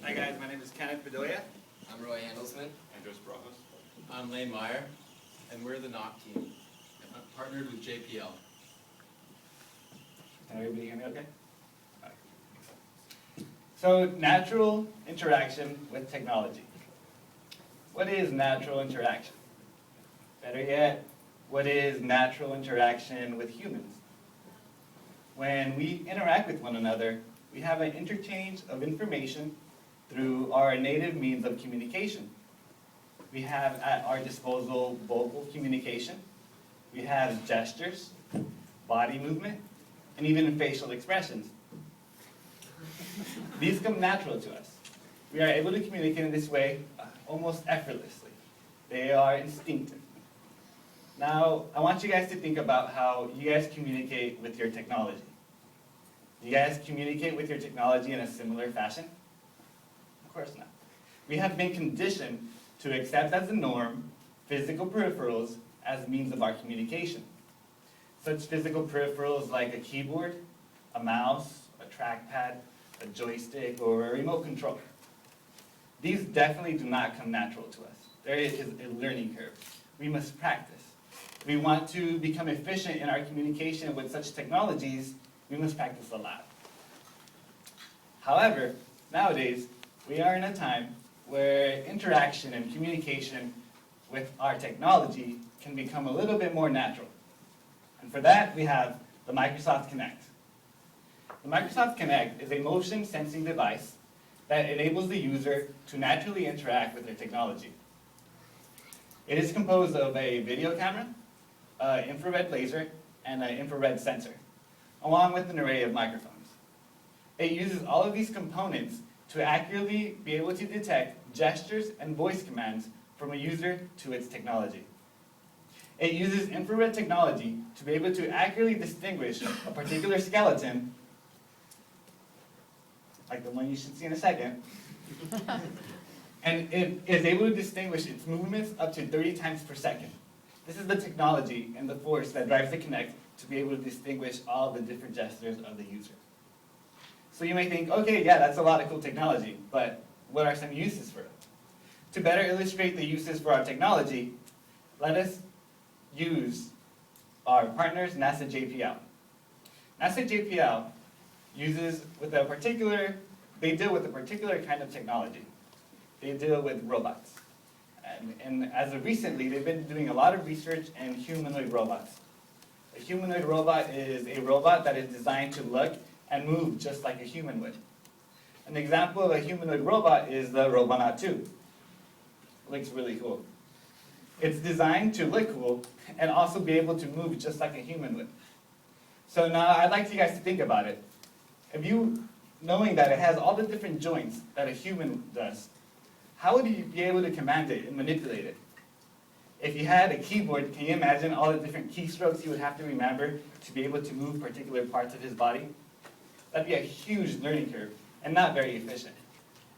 Hi guys, my name is Kenneth Bedoya. I'm Roy Handelsman. Andres Bravos. I'm Lane Meyer, and we're the NOCK team, partnered with JPL. Can everybody hear me okay? All right. So, natural interaction with technology. What is natural interaction? Better yet, what is natural interaction with humans? When we interact with one another, we have an interchange of information through our native means of communication. We have at our disposal vocal communication, we have gestures, body movement, and even facial expressions. These come natural to us. We are able to communicate in this way almost effortlessly. They are instinctive. Now, I want you guys to think about how you guys communicate with your technology. Do you guys communicate with your technology in a similar fashion? Of course not. We have been conditioned to accept as the norm physical peripherals as means of our communication. Such physical peripherals like a keyboard, a mouse, a trackpad, a joystick, or a remote controller. These definitely do not come natural to us. There is a learning curve. We must practice. If we want to become efficient in our communication with such technologies, we must practice a lot. However, nowadays, we are in a time where interaction and communication with our technology can become a little bit more natural. And for that, we have the Microsoft Kinect. The Microsoft Kinect is a motion sensing device that enables the user to naturally interact with their technology. It is composed of a video camera, an infrared laser, and an infrared sensor, along with an array of microphones. It uses all of these components to accurately be able to detect gestures and voice commands from a user to its technology. It uses infrared technology to be able to accurately distinguish a particular skeleton, like the one you should see in a second, and it is able to distinguish its movements up to 30 times per second. This is the technology and the force that drives the Kinect to be able to distinguish all the different gestures of the user. So you may think, okay, yeah, that's a lot of cool technology, but what are some uses for it? To better illustrate the uses for our technology, let us use our partners, NASA JPL. NASA JPL they deal with a particular kind of technology. They deal with robots. And as of recently, they've been doing a lot of research in humanoid robots. A humanoid robot is a robot that is designed to look and move just like a human would. An example of a humanoid robot is the Robonaut 2. It looks really cool. It's designed to look cool and also be able to move just like a human would. So now I'd like you guys to think about it. Knowing that it has all the different joints that a human does, how would you be able to command it and manipulate it? If you had a keyboard, can you imagine all the different keystrokes you would have to remember to be able to move particular parts of his body? That'd be a huge learning curve and not very efficient.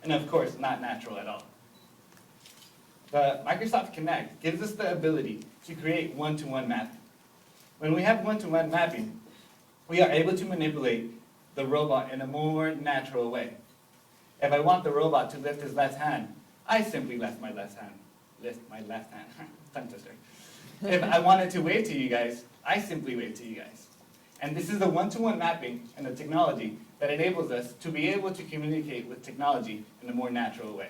And of course, not natural at all. The Microsoft Kinect gives us the ability to create one-to-one mapping. When we have one-to-one mapping, we are able to manipulate the robot in a more natural way. If I want the robot to lift his left hand, I simply lift my left hand. Tongue twister. If I wanted to wave to you guys, I simply wave to you guys. And this is the one-to-one mapping and the technology that enables us to be able to communicate with technology in a more natural way.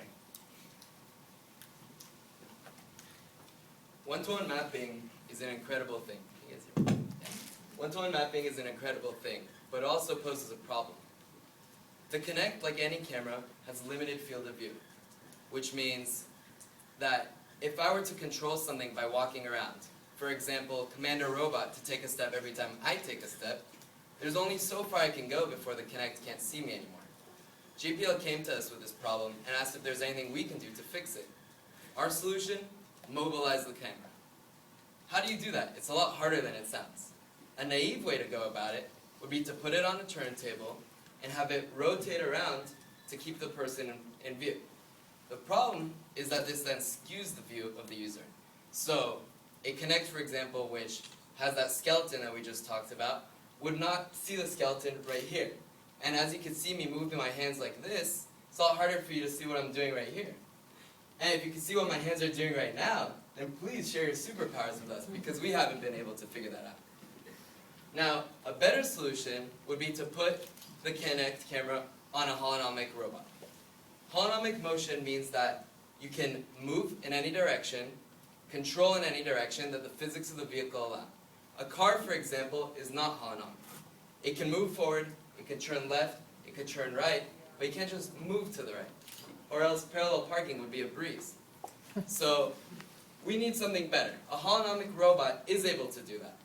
One-to-one mapping is an incredible thing. One-to-one mapping is an incredible thing, but it also poses a problem. The Kinect, like any camera, has limited field of view, which means that if I were to control something by walking around, for example, command a robot to take a step every time I take a step, there's only so far I can go before the Kinect can't see me anymore. JPL came to us with this problem and asked if there's anything we can do to fix it. Our solution? Mobilize the camera. How do you do that? It's a lot harder than it sounds. A naive way to go about it would be to put it on a turntable and have it rotate around to keep the person in view. The problem is that this then skews the view of the user. So a Kinect, for example, which has that skeleton that we just talked about, would not see the skeleton right here. And as you can see me moving my hands like this, it's a lot harder for you to see what I'm doing right here. And if you can see what my hands are doing right now, then please share your superpowers with us, because we haven't been able to figure that out. Now, a better solution would be to put the Kinect camera on a holonomic robot. Holonomic motion means that you can move in any direction, control in any direction that the physics of the vehicle allow. A car, for example, is not holonomic. It can move forward, it can turn left, it can turn right, but you can't just move to the right, or else parallel parking would be a breeze. So we need something better. A holonomic robot is able to do that.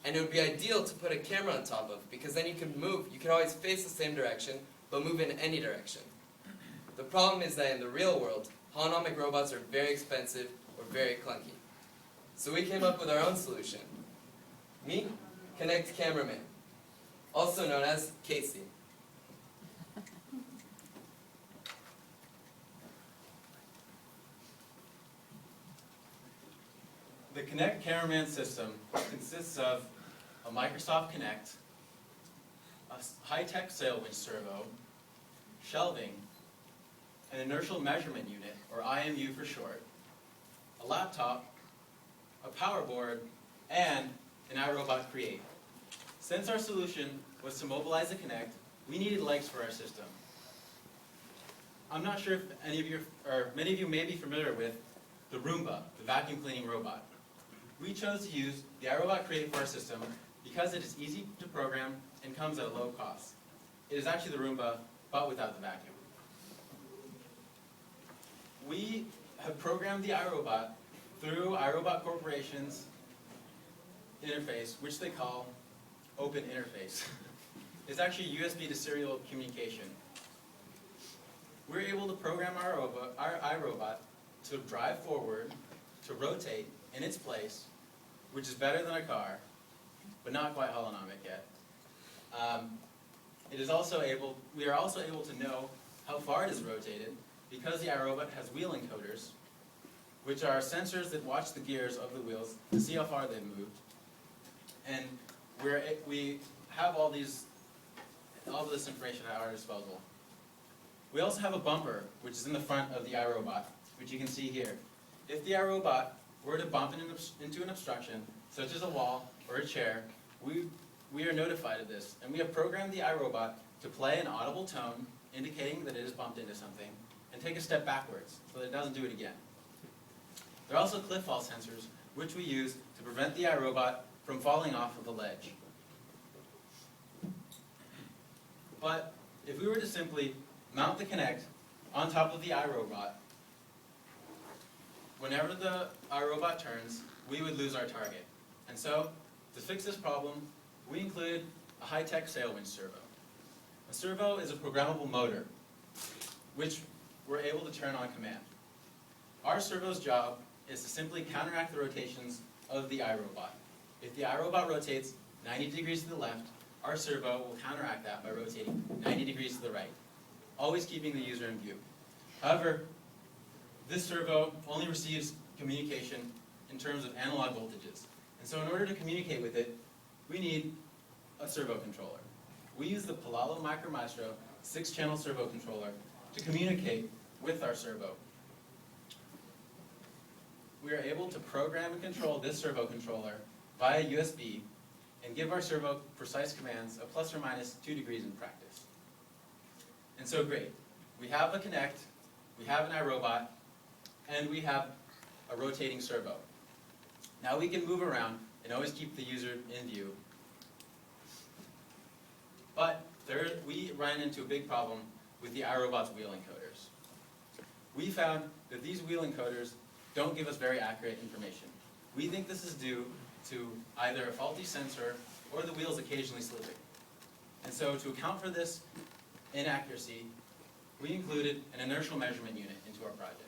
And it would be ideal to put a camera on top of, because then you can move, you can always face the same direction, but move in any direction. The problem is that in the real world, holonomic robots are very expensive or very clunky. So we came up with our own solution. Me, Kinect Cameraman, also known as Casey. The Kinect Cameraman system consists of a Microsoft Kinect, a high-tech sail winch servo, shelving, an inertial measurement unit, or IMU for short, a laptop, a power board, and an iRobot Create. Since our solution was to mobilize the Kinect, we needed legs for our system. I'm not sure if any of you, or many of you may be familiar with the Roomba, the vacuum cleaning robot. We chose to use the iRobot Create for our system because it is easy to program and comes at a low cost. It is actually the Roomba, but without the vacuum. We have programmed the iRobot through iRobot Corporation's interface, which they call Open Interface. It's actually USB to serial communication. We're able to program our iRobot to drive forward, to rotate in its place, which is better than a car, but not quite holonomic yet. We are also able to know how far it is rotated because the iRobot has wheel encoders, which are sensors that watch the gears of the wheels to see how far they've moved. And we have all this information at our disposal. We also have a bumper, which is in the front of the iRobot, which you can see here. If the iRobot were to bump into an obstruction, such as a wall or a chair, we are notified of this, and we have programmed the iRobot to play an audible tone indicating that it has bumped into something, and take a step backwards so that it doesn't do it again. There are also cliff fall sensors, which we use to prevent the iRobot from falling off of the ledge. But if we were to simply mount the Kinect on top of the iRobot, whenever the iRobot turns, we would lose our target. And so, to fix this problem, we included a high-tech sail winch servo. A servo is a programmable motor, which we're able to turn on command. Our servo's job is to simply counteract the rotations of the iRobot. If the iRobot rotates 90 degrees to the left, our servo will counteract that by rotating 90 degrees to the right, always keeping the user in view. However, this servo only receives communication in terms of analog voltages. And so in order to communicate with it, we need a servo controller. We use the Palalo Micromaestro 6-channel servo controller to communicate with our servo. We are able to program and control this servo controller via USB and give our servo precise commands of plus or minus 2 degrees in practice. And so great. We have a Kinect, we have an iRobot, and we have a rotating servo. Now we can move around and always keep the user in view. But we ran into a big problem with the iRobot's wheel encoders. We found that these wheel encoders don't give us very accurate information. We think this is due to either a faulty sensor or the wheels occasionally slipping. And so to account for this inaccuracy, we included an inertial measurement unit into our project.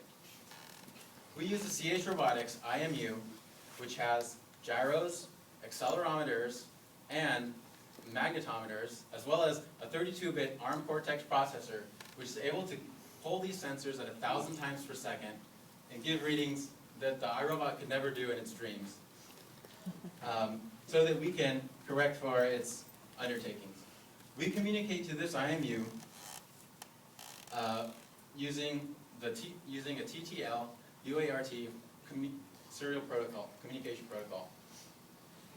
We use the CH Robotics IMU, which has gyros, accelerometers, and magnetometers, as well as a 32-bit ARM Cortex processor, which is able to hold these sensors at 1,000 times per second and give readings that the iRobot could never do in its dreams, so that we can correct for its undertakings. We communicate to this IMU using a TTL UART serial protocol, communication protocol.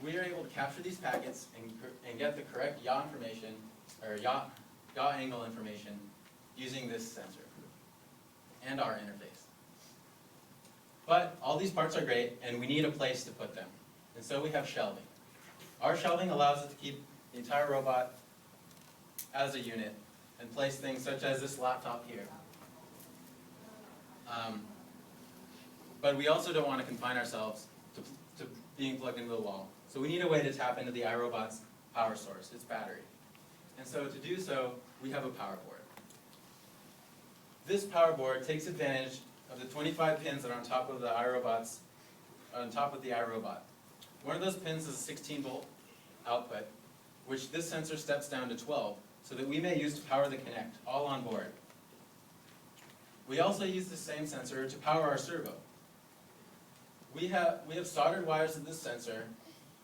We are able to capture these packets and get the correct yaw information, or yaw angle information, using this sensor and our interface. But all these parts are great, and we need a place to put them. And so we have shelving. Our shelving allows us to keep the entire robot as a unit and place things such as this laptop here. But we also don't want to confine ourselves to being plugged into the wall. So we need a way to tap into the iRobot's power source, its battery. And so to do so, we have a power board. This power board takes advantage of the 25 pins that are on top of the iRobot. One of those pins is a 16-volt output, which this sensor steps down to 12, so that we may use to power the Kinect, all on board. We also use the same sensor to power our servo. We have soldered wires to this sensor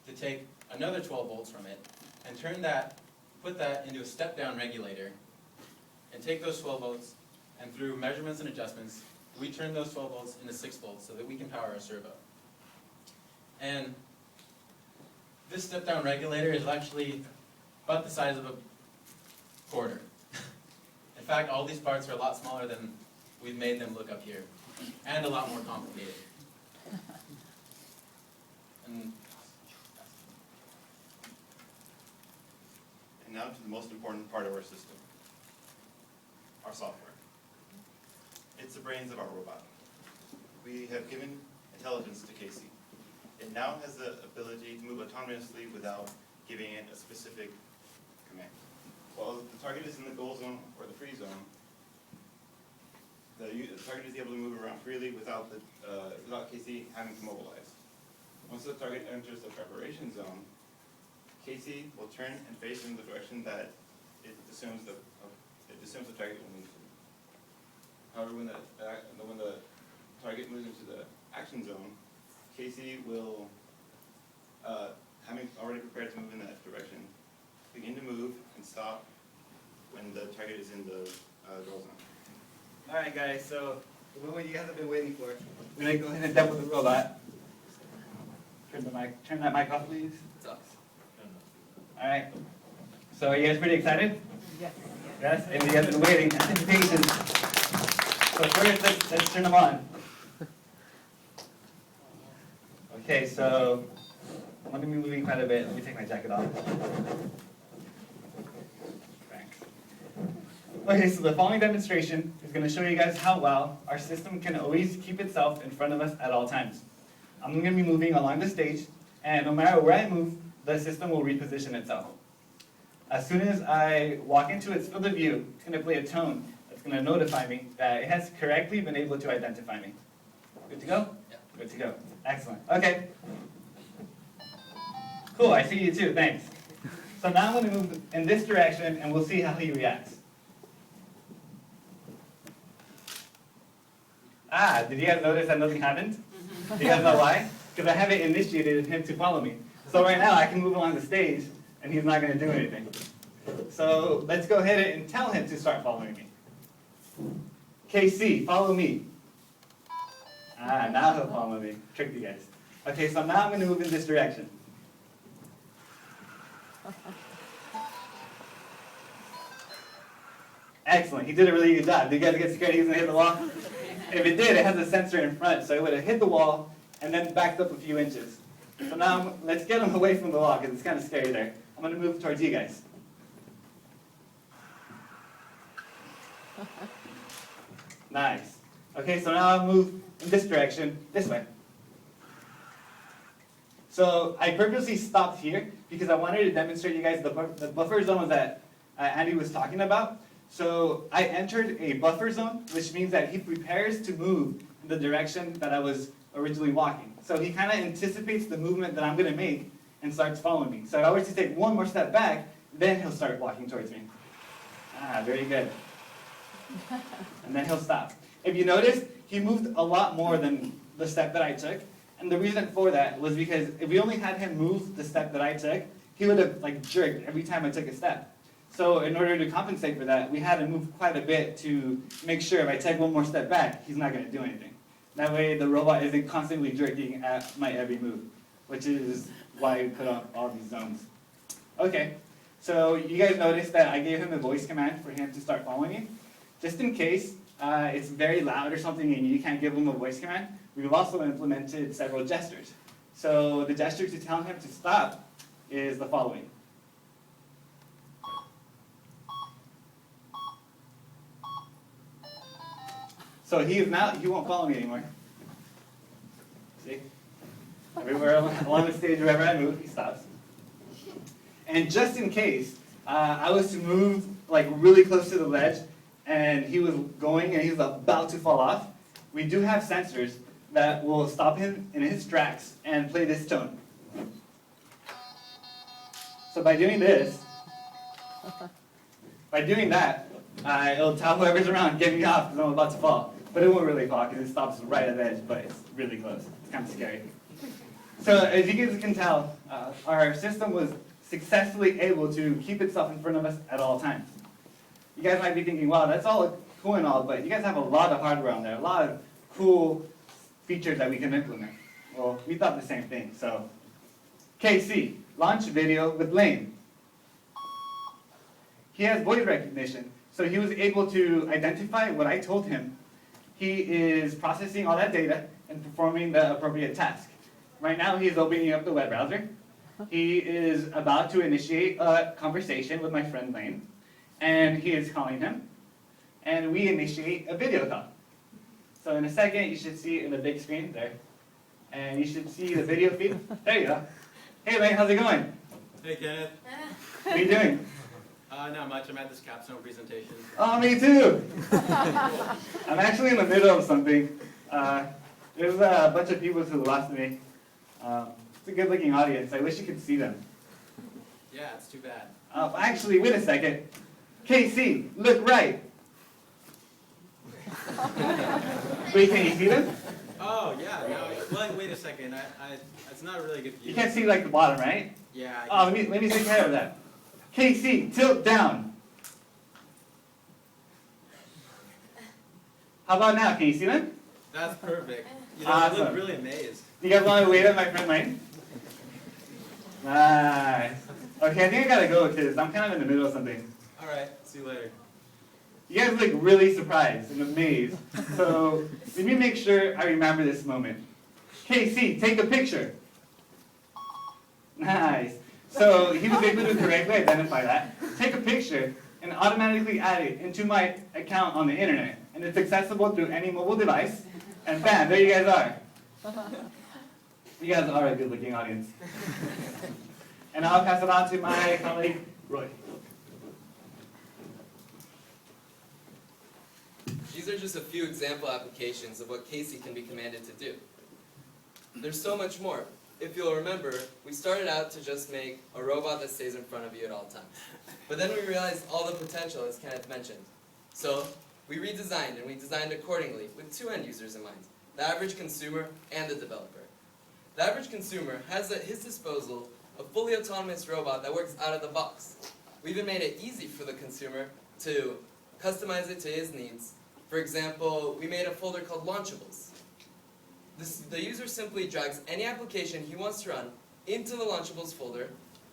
to take another 12 volts from it and put that into a step-down regulator and take those 12 volts, and through measurements and adjustments, we turn those 12 volts into 6 volts so that we can power our servo. And this step-down regulator is actually about the size of a quarter. In fact, all these parts are a lot smaller than we've made them look up here, and a lot more complicated. And now to the most important part of our system, our software. It's the brains of our robot. We have given intelligence to Casey. It now has the ability to move autonomously without giving it a specific command. While the target is in the goal zone or the free zone, the target is able to move around freely without Casey having to mobilize. Once the target enters the preparation zone, Casey will turn and face in the direction that it assumes the target will move to. However, when the target moves into the action zone, Casey will, having already prepared to move in that direction, begin to move and stop when the target is in the goal zone. All right, guys, so the moment you guys have been waiting for, I'm going to go ahead and demo the robot. Turn that mic off, please. It's us. All right. So are you guys pretty excited? Yes. Yes? And you guys have been waiting, anticipation. So first, let's turn them on. Okay, so I'm going to be moving quite a bit. Let me take my jacket off. Thanks. Okay, so the following demonstration is going to show you guys how well our system can always keep itself in front of us at all times. I'm going to be moving along the stage, and no matter where I move, the system will reposition itself. As soon as I walk into its field of view, it's going to play a tone that's going to notify me that it has correctly been able to identify me. Good to go? Yeah. Good to go. Excellent. Okay. Cool, I see you too, thanks. So now I'm going to move in this direction, and we'll see how he reacts. Did you guys notice that nothing happened? Do you guys know why? Because I haven't initiated him to follow me. So right now I can move along the stage and he's not going to do anything. So let's go ahead and tell him to start following me. KC, follow me. Now he'll follow me. Tricked you guys. Okay, so now I'm going to move in this direction. Excellent, he did a really good job. Did you guys get scared he was going to hit the wall? If it did, it has a sensor in front, so it would have hit the wall and then backed up a few inches. So now, let's get him away from the wall, because it's kind of scary there. I'm going to move towards you guys. Nice. Okay, so now I'll move in this direction, this way. So I purposely stopped here, because I wanted to demonstrate you guys the buffer zone that Andy was talking about. So I entered a buffer zone, which means that he prepares to move in the direction that I was originally walking. So he kind of anticipates the movement that I'm going to make and starts following me. So if I were to take one more step back, then he'll start walking towards me. Very good. And then he'll stop. If you notice, he moved a lot more than the step that I took. And the reason for that was because if we only had him move the step that I took, he would have jerked every time I took a step. So in order to compensate for that, we had to move quite a bit to make sure if I take one more step back, he's not going to do anything. That way the robot isn't constantly jerking at my every move, which is why we put on all these zones. Okay, so you guys noticed that I gave him a voice command for him to start following me. Just in case it's very loud or something and you can't give him a voice command, we've also implemented several gestures. So the gesture to tell him to stop is the following. So he won't follow me anymore. See? Everywhere along the stage, wherever I move, he stops. And just in case I was to move like really close to the ledge and he was going and he was about to fall off, we do have sensors that will stop him in his tracks and play this tone. So by doing this, it'll tell whoever's around, get me off because I'm about to fall. But it won't really fall because it stops right at the edge, but it's really close. It's kind of scary. So as you guys can tell, our system was successfully able to keep itself in front of us at all times. You guys might be thinking, wow, that's all cool and all, but you guys have a lot of hardware on there, a lot of cool features that we can implement. Well, we thought the same thing. So, KC, launch video with Lane. He has voice recognition, so he was able to identify what I told him. He is processing all that data and performing the appropriate task. Right now, he's opening up the web browser. He is about to initiate a conversation with my friend Lane, and he is calling him, and we initiate a video call. So in a second, you should see it in the big screen there, and you should see the video feed. There you go. Hey Lane, how's it going? Hey Kenneth. What are you doing? Not much. I'm at this Capstone presentation. Oh, me too. I'm actually in the middle of something. There's a bunch of people who lost me. It's a good-looking audience. I wish you could see them. Yeah, it's too bad. Actually, wait a second. KC, look right. Wait, can you see them? Oh yeah. No. Wait a second. It's not a really good view. You can't see like the bottom, right? Yeah. Oh, let me take care of that. KC, tilt down. How about now? Can you see them? That's perfect. You Awesome. look really amazed. You guys want to wait on my friend Lane? Nice. Okay, I think I gotta go because I'm kind of in the middle of something. All right. See you later. You guys look really surprised and amazed. So let me make sure I remember this moment. KC, take a picture. Nice. So he was able to correctly identify that, take a picture, and automatically add it into my account on the internet. And it's accessible through any mobile device. And bam, there you guys are. You guys are a good-looking audience. And I'll pass it on to my colleague, Roy. These are just a few example applications of what Casey can be commanded to do. There's so much more. If you'll remember, we started out to just make a robot that stays in front of you at all times. But then we realized all the potential, as Kenneth mentioned. So we redesigned, and we designed accordingly with two end users in mind, the average consumer and the developer. The average consumer has at his disposal a fully autonomous robot that works out of the box. We even made it easy for the consumer to customize it to his needs. For example, we made a folder called Launchables. The user simply drags any application he wants to run into the Launchables folder,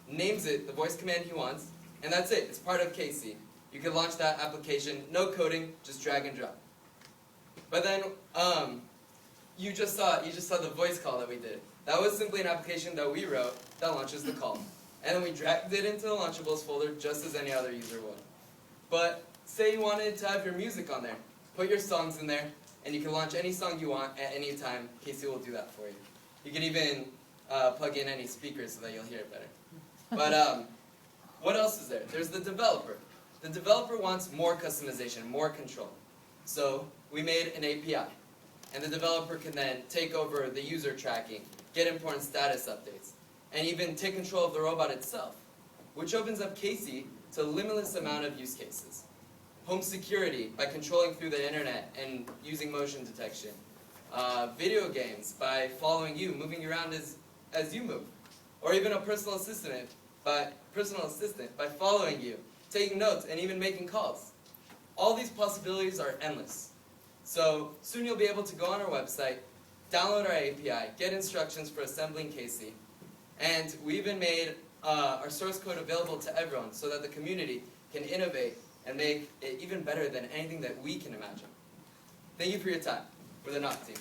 names it the voice command he wants, and that's it. It's part of Casey. You can launch that application, no coding, just drag and drop. But then you just saw the voice call that we did. That was simply an application that we wrote that launches the call. And then we dragged it into the Launchables folder just as any other user would. But say you wanted to have your music on there. Put your songs in there, and you can launch any song you want at any time. Casey will do that for you. You can even plug in any speakers so that you'll hear it better. But what else is there? There's the developer. The developer wants more customization, more control. So we made an API. And the developer can then take over the user tracking, get important status updates, and even take control of the robot itself, which opens up Casey to a limitless amount of use cases. Home security, by controlling through the internet and using motion detection. Video games, by following you, moving you around as you move. Or even a personal assistant by following you taking notes, and even making calls. All these possibilities are endless. So soon you'll be able to go on our website, download our API, get instructions for assembling KC, and we even made our source code available to everyone so that the community can innovate and make it even better than anything that we can imagine. Thank you for your time. We're the NOCK team.